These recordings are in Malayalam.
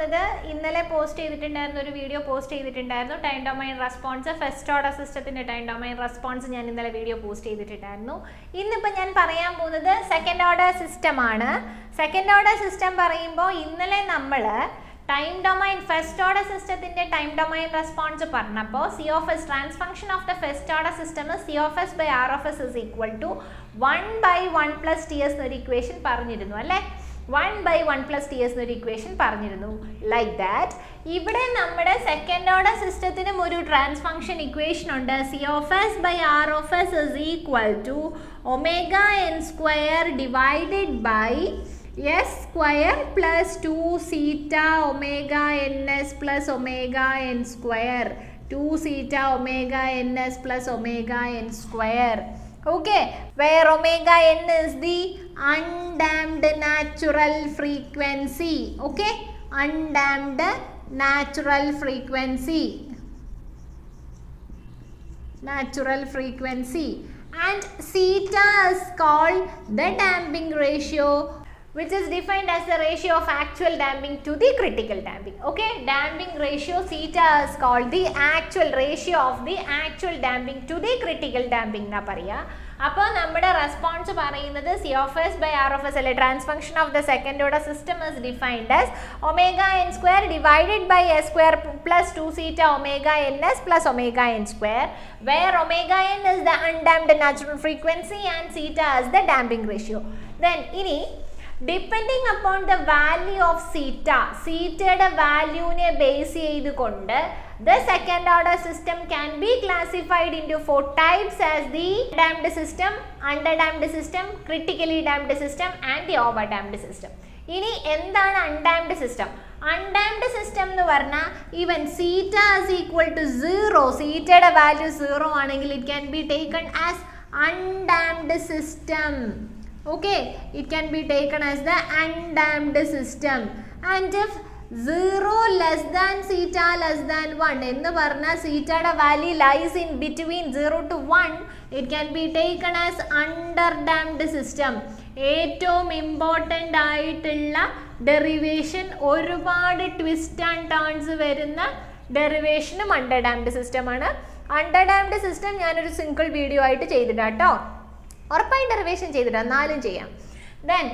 പോകുന്നത് ഇന്നലെ പോസ്റ്റ് ചെയ്തിട്ടുണ്ടായിരുന്ന ഒരു വീഡിയോ പോസ്റ്റ് ചെയ്തിട്ടുണ്ടായിരുന്നു time domain response first order സിസ്റ്റത്തിന്റെ ടൈം ഡൊമൈൻ റെസ്പോൺസ് ഞാൻ ഇന്നലെ വീഡിയോ പോസ്റ്റ് ചെയ്തിട്ടുണ്ടായിരുന്നു. ഇന്നിപ്പോൾ ഞാൻ പറയാൻ പോകുന്നത് സെക്കൻഡ് ഓർഡർ സിസ്റ്റം ആണ്. സെക്കൻഡ് ഓർഡർ സിസ്റ്റം പറയുമ്പോൾ ഇന്നലെ നമ്മൾ ടൈം ഡൊമൈൻ ഫസ്റ്റ് ഓർഡർ സിസ്റ്റത്തിന്റെ ടൈം ഡൊമൈൻ റെസ്പോൺസ് പറഞ്ഞപ്പോൾ C of S transfer function of the first order system C of S by R of S is equal to 1 by 1 plus TS എന്നൊരു ഇക്വേഷൻ പറഞ്ഞിരുന്നു അല്ലേ. 1 by 1 plus TS എന്നൊരു ഇക്വേഷൻ പറഞ്ഞിരുന്നു. ലൈക്ക് ദാറ്റ് ഇവിടെ നമ്മുടെ സെക്കൻഡ് ഓർഡർ സിസ്റ്റത്തിനും ഒരു ട്രാൻസ് ഫംഗ്ഷൻ ഇക്വേഷൻ ഉണ്ട്. C of S by R of S is equal to omega n square divided by S square plus 2 theta omega ns plus omega n square 2 theta omega ns plus omega n square. Okay, where omega n is the undamped natural frequency. Okay, undamped natural frequency. Natural frequency. And theta is called the damping ratio, which is defined as the ratio of actual damping to the critical damping. Okay, damping ratio theta is called the actual ratio of the actual damping to the critical damping na paraya. Appo nammada response parayunnathu C of S by R of S alle trans function of the second order system is defined as omega n square divided by S square plus 2 theta omega ns plus omega n square, where omega n is the undamped natural frequency and theta is the damping ratio. Then ini depending upon the value of theta, theta the value ne base cheyidukonde the second order system can be classified into 4 types as the damped system, underdamped system, critically damped system and the overdamped system. Ini endana undamped system? Undamped system nu varna even theta is equal to 0, theta the value 0 anengil it can be taken as undamped system. Okay, it can be taken as the undamped system. And if 0 less than theta less than 1 ennu parna theta the value lies in between 0 to 1, it can be taken as underdamped system. ഏറ്റവും ഇമ്പോർട്ടൻ്റ് ആയിട്ടുള്ള ഡെറിവേഷൻ ഒരുപാട് ട്വിസ്റ്റ് ആൻഡ് ടേൺസ് വരുന്ന ഡെറിവേഷനും അണ്ടർഡാംപ്ഡ് സിസ്റ്റമാണ്. അണ്ടർഡാംപ്ഡ് സിസ്റ്റം ഞാനൊരു സിംഗിൾ വീഡിയോ ആയിട്ട് ചെയ്തിട്ടാണ് കേട്ടോ. ഉറപ്പായി ഡെറിവേഷൻ ചെയ്തിട്ടാണ്, നാലും ചെയ്യാം. ദെൻ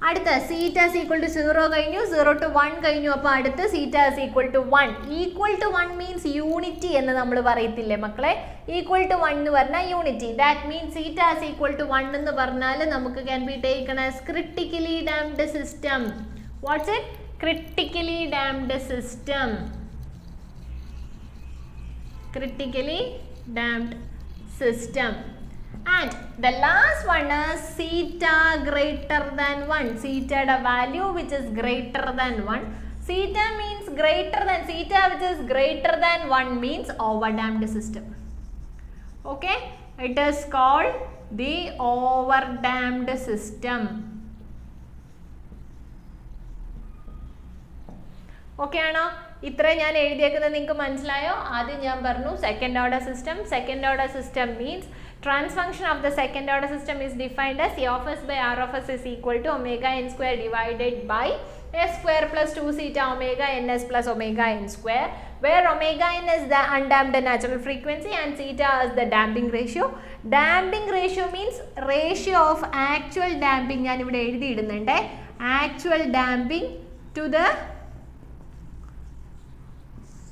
അടുത്ത സീറ്റ is equal to 0 കഴിഞ്ഞു, 0 to 1 കഴിഞ്ഞു. അപ്പോൾ അടുത്ത് zeta is equal to 1. Equal to 1 means unity എന്ന് നമ്മൾ പറയത്തില്ലേ മക്കളെ. ഈക്വൽ ടു 1 എന്ന് പറഞ്ഞാൽ unity. That means zeta is equal to 1 എന്ന് പറഞ്ഞാൽ നമുക്ക് can be taken as critically damped system. What's it? Critically damped system. Critically damped system. And the last one is theta greater than 1. Theta the value which is greater than 1. Theta means greater than, theta which is greater than 1 means overdamped system. Okay, it is called the overdamped system. Okay ആണോ? ഇത്രയും ഞാൻ എഴുതിയേക്കുന്നത് നിങ്ങൾക്ക് മനസ്സിലായോ? ആദ്യം ഞാൻ പറഞ്ഞു second order system. Second order system means trans function of the second order system is defined as C of S by R of S is equal to omega n square divided by S square plus 2 theta omega ns plus omega n square, where omega n is the undamped natural frequency and theta is the damping ratio. Damping ratio means ratio of actual damping. ഞാൻ ഇവിടെ എഴുതി ഇടുന്നുണ്ട്. Actual damping to the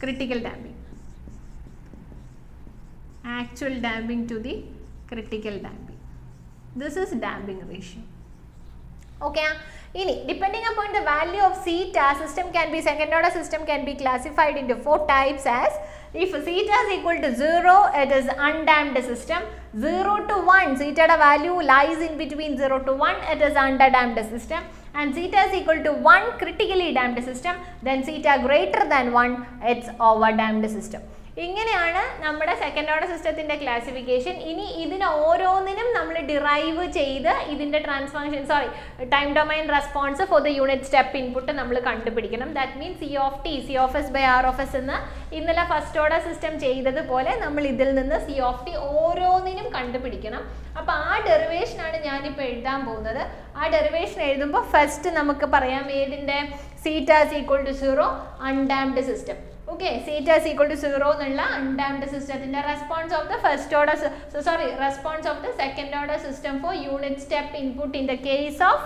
critical damping. Actual damping to the critical damping. This is damping ratio. Okay, ini depending upon the value of theta, system can be, second order system can be classified into 4 types as, if theta is equal to 0, it is undamped system. 0 to 1, theta the value lies in between 0 to 1, it is underdamped system. And theta is equal to 1, critically damped system. Then theta greater than 1, it's overdamped system. ഇങ്ങനെയാണ് നമ്മുടെ സെക്കൻഡ് ഓർഡർ സിസ്റ്റത്തിന്റെ ക്ലാസിഫിക്കേഷൻ. ഇനി ഇതിന് ഓരോന്നിനും നമ്മൾ ഡിറൈവ് ചെയ്ത് ഇതിന്റെ transformation time domain response for the unit step input നമ്മൾ കണ്ടുപിടിക്കണം. That means C of s by r of s എന്ന് ഇന്നലെ ഫസ്റ്റ് ഓർഡർ സിസ്റ്റം ചെയ്തതുപോലെ നമ്മൾ ഇതിൽ നിന്ന് C ഓരോന്നിനും കണ്ടുപിടിക്കണം. അപ്പോൾ ആ ഡെറിവേഷൻ ആണ് ഞാനിപ്പോൾ എഴുതാൻ പോകുന്നത്. ആ ഡെറിവേഷൻ എഴുതുമ്പോൾ ഫസ്റ്റ് നമുക്ക് പറയാം ഏതിൻ്റെ θ is equal to 0 undamped system. Okay, θ is equal to 0 എന്നുള്ള undamped systemത്തിന്റെ response of the first order response of the second order system for unit step input in the case of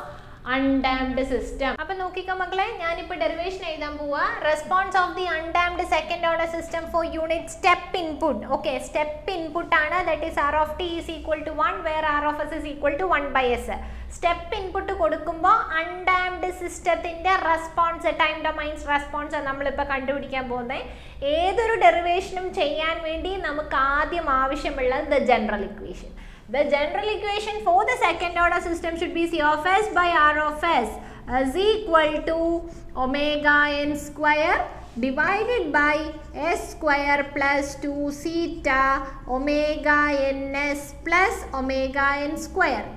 undamped system. അപ്പോൾ നോക്കിക്കോ മക്കളെ, ഞാനിപ്പോൾ ഡെറിവേഷൻ എഴുതാൻ പോവാ. Response of the undamped second order system for unit step input. Okay, step input ആണ്, that is r of t is equal to 1 where r of s is equal to 1 by s. Step input കൊടുക്കുമ്പോൾ അൺഡാംപ്ഡ് സിസ്റ്റത്തിന്റെ റെസ്പോൺസ് ടൈം ഡൊമൈൻസ് റെസ്പോൺസ് നമ്മളിപ്പോൾ കണ്ടുപിടിക്കാൻ പോകുന്നത്. ഏതൊരു ഡെറിവേഷനും ചെയ്യാൻ വേണ്ടി നമുക്ക് ആദ്യം ആവശ്യമുള്ളത് the general equation. The general equation for the second order system should be C of s by r of s is equal to omega n square divided by s square plus 2 theta omega ns plus omega n square.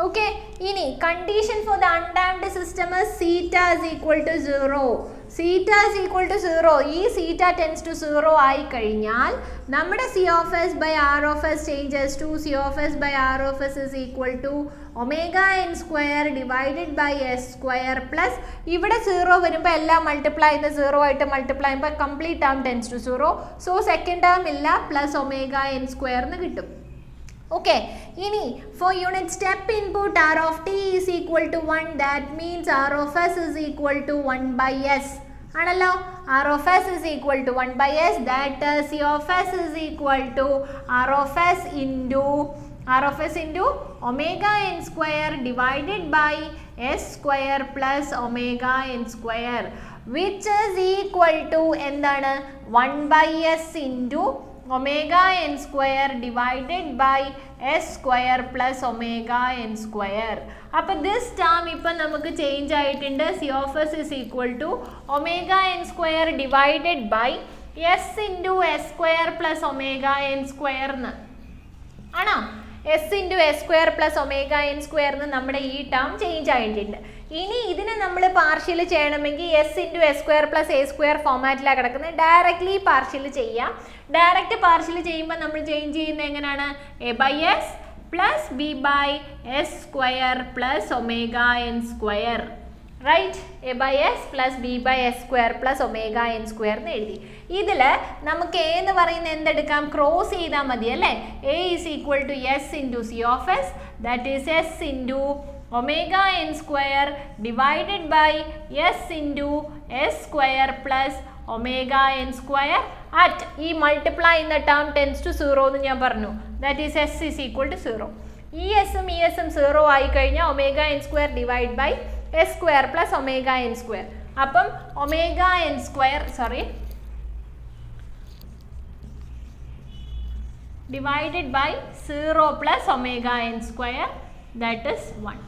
Okay, ini condition for the undamped system is theta is equal to 0. Theta is equal to 0. ഈ theta tends to 0 ആയി കഴിഞ്ഞാൽ നമ്മുടെ C of s by r of s changes to C of s by r of s is equal to omega n square divided by s square plus ഇവിടെ 0 വരുമ്പോൾ എല്ലാം മൾട്ടിപ്ലൈ ചെയ്യുന്ന 0 ആയിട്ട് മൾട്ടിപ്ലൈ ചെയ്യുമ്പോൾ complete term tends to 0. So second term ഇല്ല, പ്ലസ് ഒമേഗ n സ്ക്വയർ എന്ന് കിട്ടും. Okay, ini for unit step input r of t is equal to 1, that means r of s is equal to 1 by s. Analo, r of s is equal to 1 by s, that C of s is equal to r of s into omega n square divided by s square plus omega n square, which is equal to endana 1 by s into omega n square divided by s square plus omega n square. അപ്പോൾ this term ഇപ്പോൾ നമുക്ക് ചേഞ്ച് ആയിട്ടുണ്ട്. C of s is equal to omega n square divided by s into s square plus omega n square എന്ന് ആണോ? s into s square plus omega n square എന്ന് നമ്മുടെ ഈ ടേം ചേഞ്ച് ആയിട്ടുണ്ട്. ഇനി ഇതിനെ നമ്മൾ പാർഷ്യൽ ചെയ്യണമെങ്കിൽ s into s square plus a square ഫോമാറ്റിലാണ് കിടക്കുന്നത്. ഡയറക്റ്റ്ലി പാർഷ്യൽ ചെയ്യാം. ഡയറക്റ്റ് പാർഷ്യൽ ചെയ്യുമ്പോൾ നമ്മൾ ചേഞ്ച് ചെയ്യുന്നത് എങ്ങനെയാണ്? a by s plus b by s square plus omega n square. Right? a by s plus b by s square plus omega n square എന്ന് എഴുതി. ഇതിൽ നമുക്ക് a എന്ന് പറയുന്നത് എന്തെടുക്കാം? ക്രോസ് ചെയ്താൽ മതി അല്ലേ? a is equal to s into C of s, that is s into omega n square divided by s into s square plus omega n square at ഈ multiply in the term tends to 0 എന്ന് ഞാൻ പറഞ്ഞു. That is s is equal to 0. ഈ എസും 0 ആയി കഴിഞ്ഞാൽ omega n square divided by s square plus omega n square. അപ്പം omega n square divided by 0 plus omega n square, that is 1.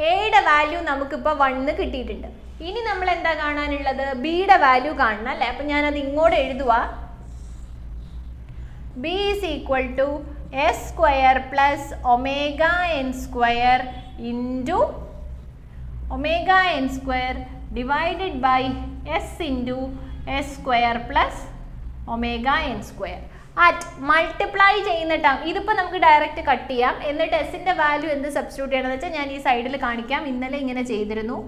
എയുടെ വാല്യൂ നമുക്കിപ്പോൾ 1 കിട്ടിയിട്ടുണ്ട്. ഇനി നമ്മൾ എന്താ കാണാനുള്ളത്? ബിയുടെ വാല്യൂ കാണണം അല്ലേ? അപ്പം ഞാനത് ഇങ്ങോട്ട് എഴുതുക. b is equal to s square plus omega n square into omega n square divided by s into s square plus omega n square. At multiply ചെയ്യുന്ന ടേം ഇതിപ്പോൾ നമുക്ക് ഡയറക്റ്റ് കട്ട് ചെയ്യാം. എന്നിട്ട് എസിൻ്റെ വാല്യൂ എന്ത് സബ്സ്റ്റിറ്റ്യൂട്ട് ചെയ്യണമെന്ന് വെച്ചാൽ ഞാൻ ഈ സൈഡിൽ കാണിക്കാം. ഇന്നലെ ഇങ്ങനെ ചെയ്തിരുന്നു.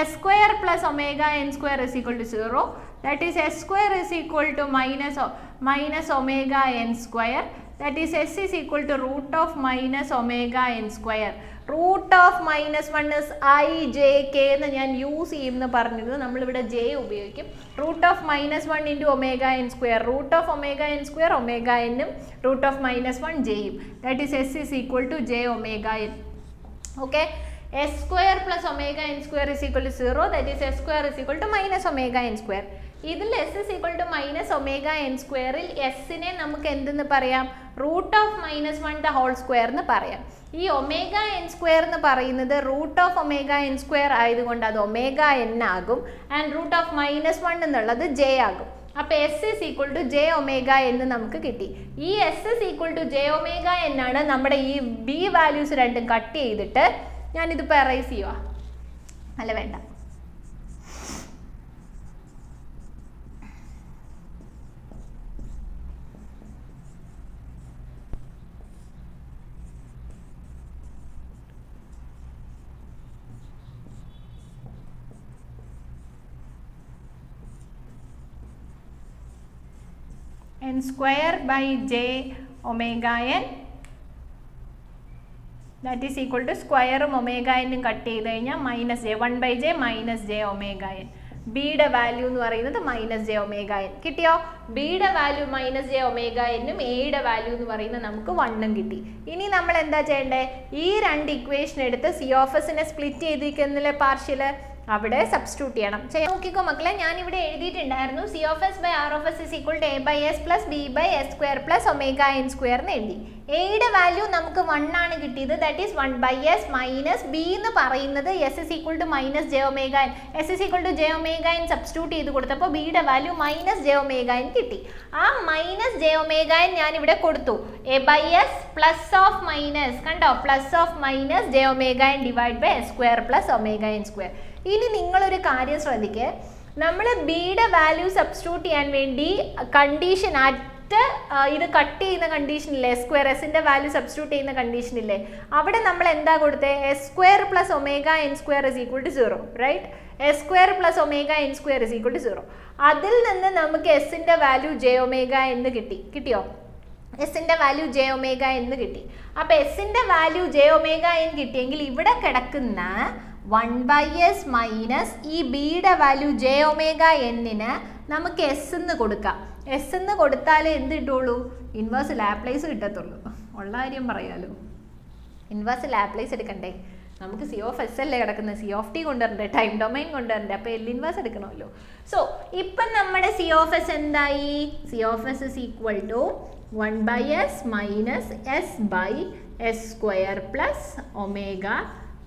s square plus omega n square is equal to 0. That is s square is equal to minus omega n square. That is s is equal to root of minus omega n square. Root of minus 1 is I, j, k എന്ന് ഞാൻ യൂസ് ചെയ്യുമെന്ന് പറഞ്ഞിരുന്നു. നമ്മളിവിടെ j ഉപയോഗിക്കും. Root of minus 1 into omega n square. Root of omega n square omega n ഉം root of minus 1 j ഉം. That is s is equal to j omega n. Okay. s square plus omega n square is equal to 0. That is s square is equal to minus omega n square. ഇതിൽ s is equal to minus omega n square ൽ s നെ നമുക്ക് എന്തെന്ന് പറയാം? root of minus 1 the whole square എന്ന് പറയാം. ഈ omega n square എന്ന് പറയുന്നത് root of omega n square ആയതുകൊണ്ട് അത് omega n ആകും. and root of minus 1 എന്നുള്ളത് j ആകും. അപ്പോൾ S is equal to j omega എന്ന് നമുക്ക് കിട്ടി. ഈ S is equal to j omega എന്നാണ് നമ്മുടെ ഈ B വാല്യൂസ് രണ്ടും കട്ട് ചെയ്തിട്ട് ഞാനിതിപ്പോൾ എറൈസ് ചെയ്യുക. അല്ല വേണ്ട, n square by j omega n that is equal to square omega n cut ചെയ്ത് കഴിഞ്ഞാൽ minus J 1 by j minus J omega N. ബിയുടെ വാല്യൂ എന്ന് പറയുന്നത് മൈനസ് ജെ ഒമേഗ എൻ കിട്ടിയോ? ബിയുടെ വാല്യൂ മൈനസ് ജെ ഒമേഗ എന്നും എയുടെ വാല്യൂ എന്ന് പറയുന്നത് നമുക്ക് 1 കിട്ടി. ഇനി നമ്മൾ എന്താ ചെയ്യേണ്ടത്? ഈ രണ്ട് ഇക്വേഷൻ എടുത്ത് സി ഓഫ് എസിനെ സ്പ്ലിറ്റ് ചെയ്തിരിക്കുന്നില്ലേ പാർഷ്യൽ, അവിടെ സബ്സ്റ്റിറ്റ്യൂട്ട് ചെയ്യണം. നോക്കിക്കോ മക്കളെ, ഞാൻ ഇവിടെ എഴുതിയിട്ടുണ്ടായിരുന്നു C of S by R of S is equal to A by S plus B by S square plus omega N square എന്ന് എഴുതി. എയുടെ വാല്യൂ നമുക്ക് 1 ആണ് കിട്ടിയത്. That is 1 by S minus B എന്ന് പറയുന്നത് S is equal to minus J omega N. S is equal to J omega n substitute ചെയ്ത് കൊടുത്തപ്പോൾ ബിയുടെ value minus J omega n കിട്ടി. ആ മൈനസ് ജെ ഒമേഗ എൻ ഞാൻ ഇവിടെ കൊടുത്തു. A by S plus of minus, കണ്ടോ, plus of minus J omega n divide by S square plus omega N square. ഇനി നിങ്ങളൊരു കാര്യം ശ്രദ്ധിക്കുക, നമ്മൾ ബിയുടെ വാല്യൂ സബ്സ്റ്റിറ്റ്യൂട്ട് ചെയ്യാൻ വേണ്ടി കണ്ടീഷൻ ഇത് കട്ട് ചെയ്യുന്ന കണ്ടീഷനില്ലേ, എസ് സ്ക്വയർ എസിൻ്റെ വാല്യൂ സബ്സ്റ്റിറ്റ്യൂട്ട് ചെയ്യുന്ന കണ്ടീഷനില്ലേ, അവിടെ നമ്മൾ എന്താ കൊടുത്തത്? S square plus omega N square is equal to 0, right? S square plus omega N square is equal to 0. അതിൽ നിന്ന് നമുക്ക് എസിൻ്റെ വാല്യൂ ജെ ഒമേഗ എന്ന് കിട്ടിയോ? എസിൻ്റെ വാല്യൂ ജെ ഒമേഗ എന്ന് കിട്ടി. അപ്പോൾ എസിൻ്റെ വാല്യൂ ജെ ഒമേഗ എന്ന് കിട്ടിയെങ്കിൽ ഇവിടെ കിടക്കുന്ന 1 ബൈ എസ് മൈനസ് ഈ ബിയുടെ വാല്യൂ ജെ ഒമേഗ എന്നിന് നമുക്ക് എസ് എന്ന് കൊടുക്കാം. എസ് എന്ന് കൊടുത്താലേ എന്ത് കിട്ടുള്ളൂ? ഇൻവേഴ്സ് ലാപ്ലേസ് കിട്ടത്തുള്ളൂ. ഉള്ള കാര്യം പറയാലോ, ഇൻവേഴ്സ് ലാപ്ലേസ് എടുക്കണ്ടേ? നമുക്ക് സി ഓഫ് എസ് അല്ലേ കിടക്കുന്നത്, സി ഓഫ് ടി കൊണ്ടുവരണ്ടേ, ടൈം ഡൊമൈൻ കൊണ്ടുവരണ്ടേ, അപ്പോൾ എൽ ഇൻവേഴ്സ് എടുക്കണമല്ലോ. സോ ഇപ്പം നമ്മുടെ സി ഓഫ് എസ് എന്തായി? C of S is equal to 1 by S minus s by S square plus omega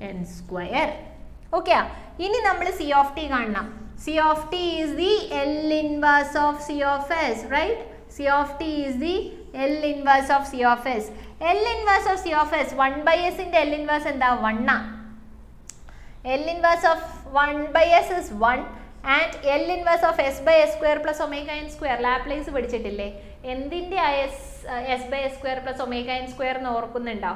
N square. Okay, ഇനി നമ്മൾ സി ഓഫ് ടി കാണണം. C of T is the L inverse of C of s, right? C of T is the L inverse of C of S. L inverse of C of s 1 by എസിൻ്റെ എൽ ഇൻവേഴ്സ് എന്താ? 1 ആ. L inverse of 1 by s is 1 and L inverse of S by S square plus omega N square Laplace പഠിച്ചിട്ടില്ലേ? എന്തിൻ്റെ ആ s by S square plus omega N square എന്ന് ഓർക്കുന്നുണ്ടോ?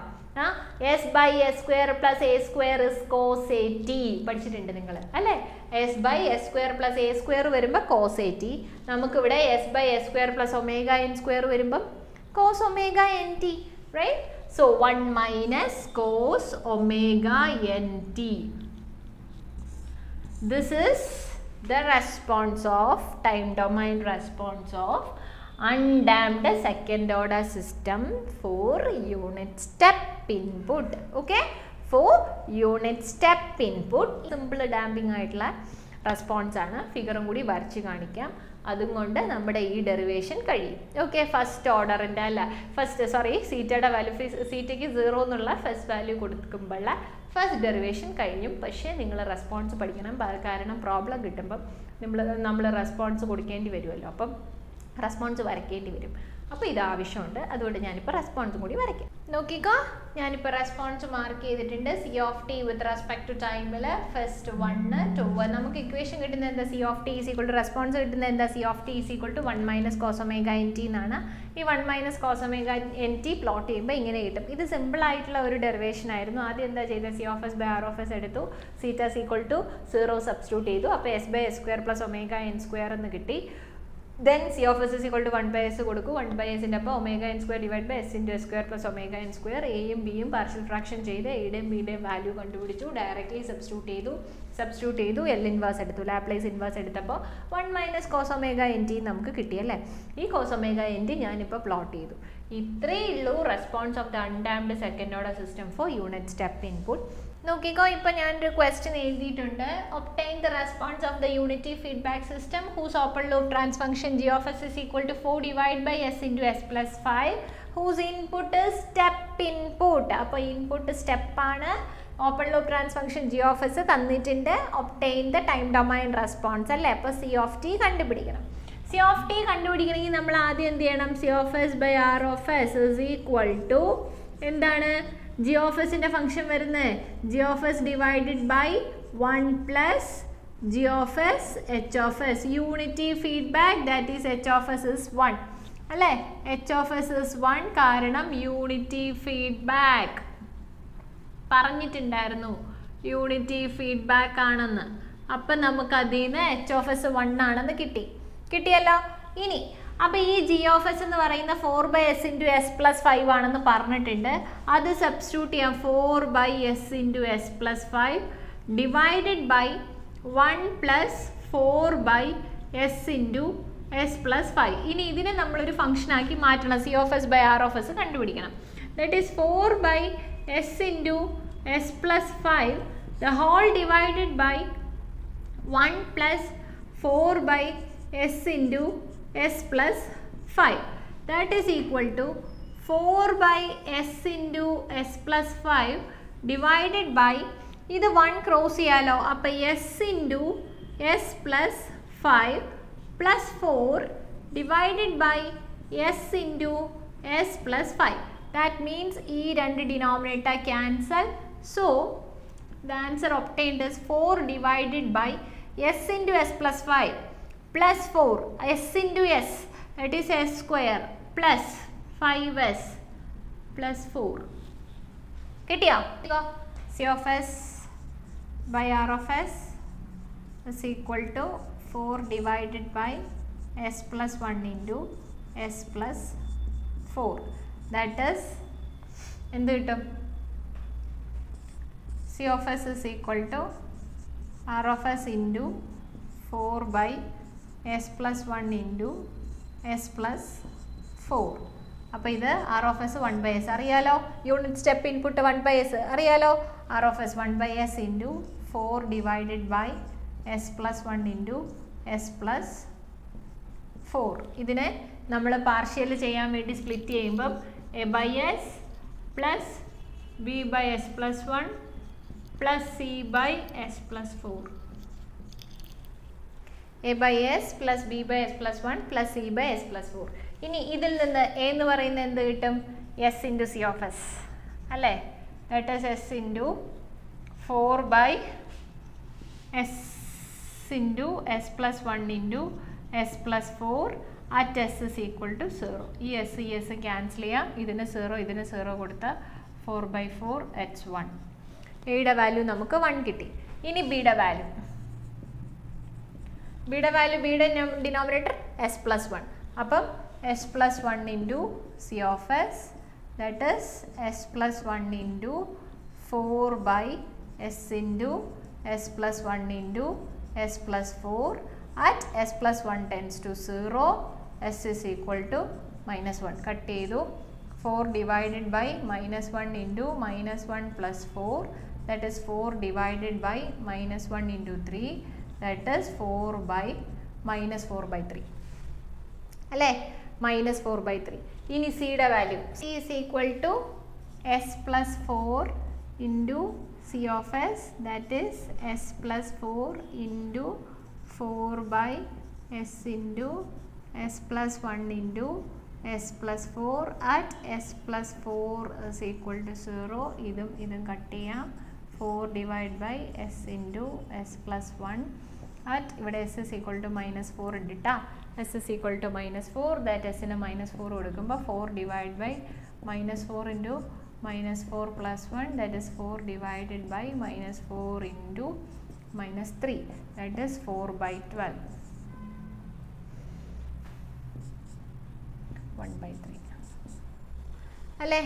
S by S square plus a square is cos a t പഠിച്ചിട്ടുണ്ട് നിങ്ങൾ അല്ലേ? S by S square plus a square വരുമ്പോൾ കോസ് എ ടി. നമുക്കിവിടെ s by S square plus omega N square വരുമ്പം cos omega N t, right? So 1 minus cos omega N t. This is the response of time domain response of undamped second order system for unit step input. Okay, for unit step input simple damping ആയിട്ടുള്ള റെസ്പോൺസ് ആണ്. ഫിഗറും കൂടി വരച്ച് കാണിക്കാം, അതും കൊണ്ട് നമ്മുടെ ഈ ഡെറിവേഷൻ കഴിയും. ഓക്കെ, ഫസ്റ്റ് ഓർഡറിൻ്റെ സീറ്റയുടെ വാല്യൂ, സീറ്റയ്ക്ക് 0 എന്നുള്ള ഫസ്റ്റ് വാല്യൂ കൊടുക്കുമ്പോഴുള്ള ഫസ്റ്റ് ഡെറിവേഷൻ കഴിഞ്ഞു. പക്ഷേ നിങ്ങൾ റെസ്പോൺസ് പഠിക്കണം, കാരണം പ്രോബ്ലം കിട്ടുമ്പം നമ്മൾ റെസ്പോൺസ് കൊടുക്കേണ്ടി വരുമല്ലോ, അപ്പം റെസ്പോൺസ് വരയ്ക്കേണ്ടി വരും. അപ്പോൾ ഇത് ആവശ്യമുണ്ട്, അതുകൊണ്ട് ഞാനിപ്പോൾ റെസ്പോൺസും കൂടി വരയ്ക്കാം. നോക്കിക്കോ, ഞാനിപ്പോൾ റെസ്പോൺസ് മാർക്ക് ചെയ്തിട്ടുണ്ട്. C of T with respect to ടൈമിൽ ഫസ്റ്റ് 1 2 നമുക്ക് ഇക്വേഷൻ കിട്ടുന്നത് എന്താ? C of T is equal to response കിട്ടുന്നത് എന്താ? C of T is equal to 1 minus cos omega N T എന്നാണ്. ഈ 1 minus cos omega N T plot ചെയ്യുമ്പോൾ ഇങ്ങനെ കിട്ടും. ഇത് സിമ്പിൾ ആയിട്ടുള്ള ഒരു ഡെറിവേഷൻ ആയിരുന്നു. ആദ്യം എന്താ ചെയ്തത്? C of S by R of S എടുത്തു, theta is equal to 0 substitute ചെയ്തു. അപ്പോൾ S by S square plus omega N square എന്ന് കിട്ടി. Then C of S is equal to 1 by S കൊടുക്കൂ. 1 by S ൻ്റെ അപ്പോൾ omega n square divided by S into S square plus omega n square. A യും B യും പാർഷ്യൽ ഫ്രാക്ഷൻ ചെയ്ത് എയുടെയും ബിയുടെയും വാല്യൂ കണ്ടുപിടിച്ചു. ഡയറക്റ്റ്ലി സബ്സ്റ്റിറ്റ്യൂട്ട് ചെയ്തു. എൽ ഇൻവേഴ്സ് എടുത്തു. ലാപ്ലേസ് ഇൻവേഴ്സ് എടുത്തപ്പോൾ 1 minus cos omega N T നമുക്ക് കിട്ടിയല്ലേ? ഈ കോസ് ഒമേഗ എൻ ടി ഞാനിപ്പോൾ പ്ലോട്ട് ചെയ്തു. ഇത്രയേ ഉള്ളൂ response of the undamped second order system for unit step input. നോക്കിക്കോ, ഇപ്പോൾ ഞാനൊരു ക്വസ്റ്റ്യൻ എഴുതിയിട്ടുണ്ട്. Obtain the response of the unity feedback system whose open loop trans function G of S is equal to 4 divide by s into s plus 5 whose input step input. അപ്പോൾ ഇൻപുട്ട് സ്റ്റെപ്പാണ്. Open loop trans function G of s തന്നിട്ടുണ്ട്. Obtain the time domain response അല്ലേ? അപ്പോൾ സി ഓഫ് ടി കണ്ടുപിടിക്കണം. C of t കണ്ടുപിടിക്കണമെങ്കിൽ നമ്മൾ ആദ്യം എന്ത് ചെയ്യണം? C of s by r of s is equal to എന്താണ്? g of s ന്റെ ഫംഗ്ഷൻ വരുന്നത് g of s divided by 1 plus g of s h of s. Unity feedback, that is h of s is 1 അല്ലേ? h of s is 1 കാരണം യൂണിറ്റി ഫീഡ്ബാക്ക് പറഞ്ഞിട്ടുണ്ടായിരുന്നു, യൂണിറ്റി ഫീഡ്ബാക്ക് ആണെന്ന്. അപ്പം നമുക്ക് അതിൽ നിന്ന് h of s 1 ആണെന്ന് കിട്ടിയല്ലോ. ഇനി അപ്പോൾ ഈ g of s എന്ന് പറയുന്ന 4/s into s plus 5 ആണെന്ന് പറഞ്ഞിട്ടുണ്ട്. അത് സബ്സ്റ്റിറ്റ്യൂട്ട് ചെയ്യാം. 4/s into s plus 5 divided by 1 plus 4/s into s plus 5. ഇനി ഇതിനെ നമ്മളൊരു ഫംഗ്ഷനാക്കി മാറ്റണം. C of s by r of s കണ്ടുപിടിക്കണം. That is 4/s into s plus 5 the whole divided by 1 plus 4/s into s plus 5. That is equal to 4/s into s plus 5 divided by ഇത് 1 ക്രോസ് ചെയ്യാലോ. അപ്പോൾ s into s plus 5 plus 4 divided by s into s plus 5. That means ഈ രണ്ട് denominator cancel. So the answer obtained is 4 divided by s into s plus 5 plus 4 s into s, that is s square plus 5s plus 4. കിട്ടിയോ? C of s by r of s is equal to 4 divided by s plus 1 into s plus 4. That is എന്ത് കിട്ടും? C of s is equal to r of s into 4 by s plus 1 into s plus 4. അപ്പോൾ ഇത് r of s 1/s അറിയാലോ. യൂണിറ്റ് സ്റ്റെപ്പ് ഇൻപുട്ട് 1/s അറിയാലോ. r of s 1/s into 4 divided by s plus 1 into s plus 4. ഇതിനെ നമ്മൾ പാർഷ്യൽ ചെയ്യാൻ വേണ്ടി സ്പ്ലിറ്റ് ചെയ്യുമ്പം a by s plus b by s plus 1 plus c by s plus 4. a by s plus b by s plus 1 plus c by s plus 4. ഇനി ഇതിൽ നിന്ന് a എന്ന് പറയുന്നത് എന്ത് കിട്ടും? s into c of s അല്ലേ? that is s into 4 by s into s plus 1 into s plus 4 at s is equal to 0. ഈ s ഈ s ക്യാൻസൽ ചെയ്യാം. ഇതിന് 0 കൊടുത്താൽ 4/4 h1. എയുടെ വാല്യൂ നമുക്ക് 1 കിട്ടി. ഇനി ബിയുടെ വാല്യൂ ബിയുടെ ഡിനോമിനേറ്റർ s plus 1. അപ്പം s plus 1 into c of s, that is s plus 1 into 4 by s into s plus 1 into s plus 4 at s plus 1 tends to 0, s is equal to -1. Cut ചെയ്തു. 4 divided by -1 into -1 plus 4, that is 4 divided by -1 into 3, that is 4 by -4/3 അല്ലേ? -4/3. ഇനി സിയുടെ value c is equal to s plus 4 into c of s, that is s plus 4 into 4 by s into s plus 1 into s plus 4 at s plus 4 is equal to 0. ഇതും കട്ട് ചെയ്യാം. 4 divided by s into s plus 1 at ഇവിടെ s is equal to -4 ഉണ്ട്. s is equal to -4, that s ന് -4 കൊടുക്കുമ്പോൾ 4 divided by -4 into -4 plus 1, that is 4 divided by -4 into -3, that is 4/12. 1/3 അല്ലേ?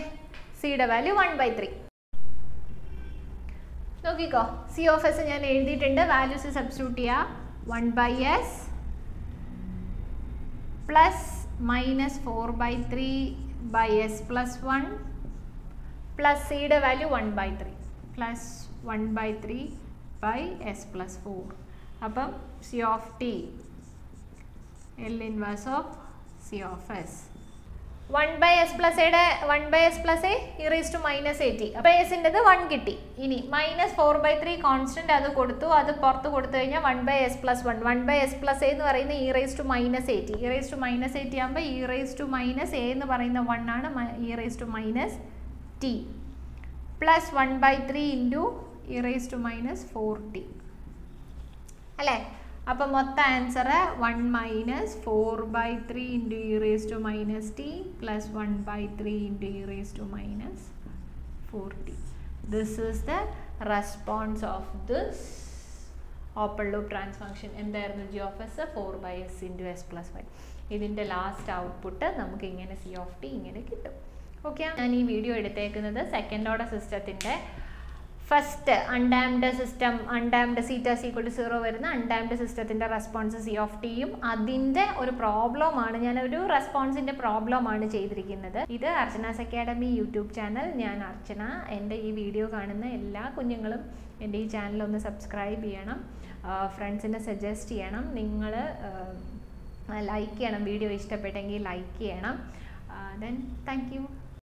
സിയുടെ വാല്യൂ 1/3. നോക്കിക്കോ, c of s ഞാൻ എഴുതിയിട്ടുണ്ട്. വാല്യൂസ് സബ്സ്റ്റിറ്റ്യൂട്ട് ചെയ്യുക. 1/s plus -4/3 by s plus 1 plus സിയുടെ value 1/3 plus 1/3 by s plus 4. അപ്പം c of t L inverse of c of s 1 by s plus a e raised to minus at. അപ്പോൾ s ൻ്റെത് 1 കിട്ടി. ഇനി minus 4 by 3 കോൺസ്റ്റന്റ് അത് കൊടുത്തു, അത് പുറത്ത് കൊടുത്തു കഴിഞ്ഞാൽ 1 by s plus 1. 1 by s plus a എന്ന് പറയുന്നത് e raised to minus at. e raised to minus at ആകുമ്പോൾ e raised to minus a എന്ന് പറയുന്ന 1 ആണ്, e raised to minus t plus 1 by 3 into e raised to minus 4t അല്ലേ? അപ്പോൾ മൊത്തം answer 1 minus 4 by 3 into e raised to minus t plus 1 by 3 into e raised to minus 4t. This is the response of this open loop transformation. എന്തായിരുന്നു g of s? 4 by s into s plus 5. ഇതിൻ്റെ ലാസ്റ്റ് ഔട്ട്പുട്ട് നമുക്ക് ഇങ്ങനെ c of t ഇങ്ങനെ കിട്ടും. ഓക്കെ, ഞാൻ ഈ വീഡിയോ എടുത്തേക്കുന്നത് സെക്കൻഡ് ഓർഡർ സിസ്റ്റത്തിൻ്റെ first undamped system, undamped zeta equal to 0 വരുന്ന അൺഡാംപ്ഡ് സിസ്റ്റത്തിൻ്റെ റെസ്പോൺസ് സി ഓഫ് ടിയും അതിൻ്റെ ഒരു പ്രോബ്ലമാണ്, ഞാനൊരു റെസ്പോൺസിൻ്റെ പ്രോബ്ലമാണ് ചെയ്തിരിക്കുന്നത്. ഇത് അർച്ചനാസ് അക്കാഡമി യൂട്യൂബ് ചാനൽ. ഞാൻ അർച്ചന. എൻ്റെ ഈ വീഡിയോ കാണുന്ന എല്ലാ കുഞ്ഞുങ്ങളും എൻ്റെ ഈ ചാനലൊന്ന് സബ്സ്ക്രൈബ് ചെയ്യണം, ഫ്രണ്ട്സിനെ സജസ്റ്റ് ചെയ്യണം, നിങ്ങൾ ലൈക്ക് ചെയ്യണം, വീഡിയോ ഇഷ്ടപ്പെട്ടെങ്കിൽ ലൈക്ക് ചെയ്യണം. Then thank you.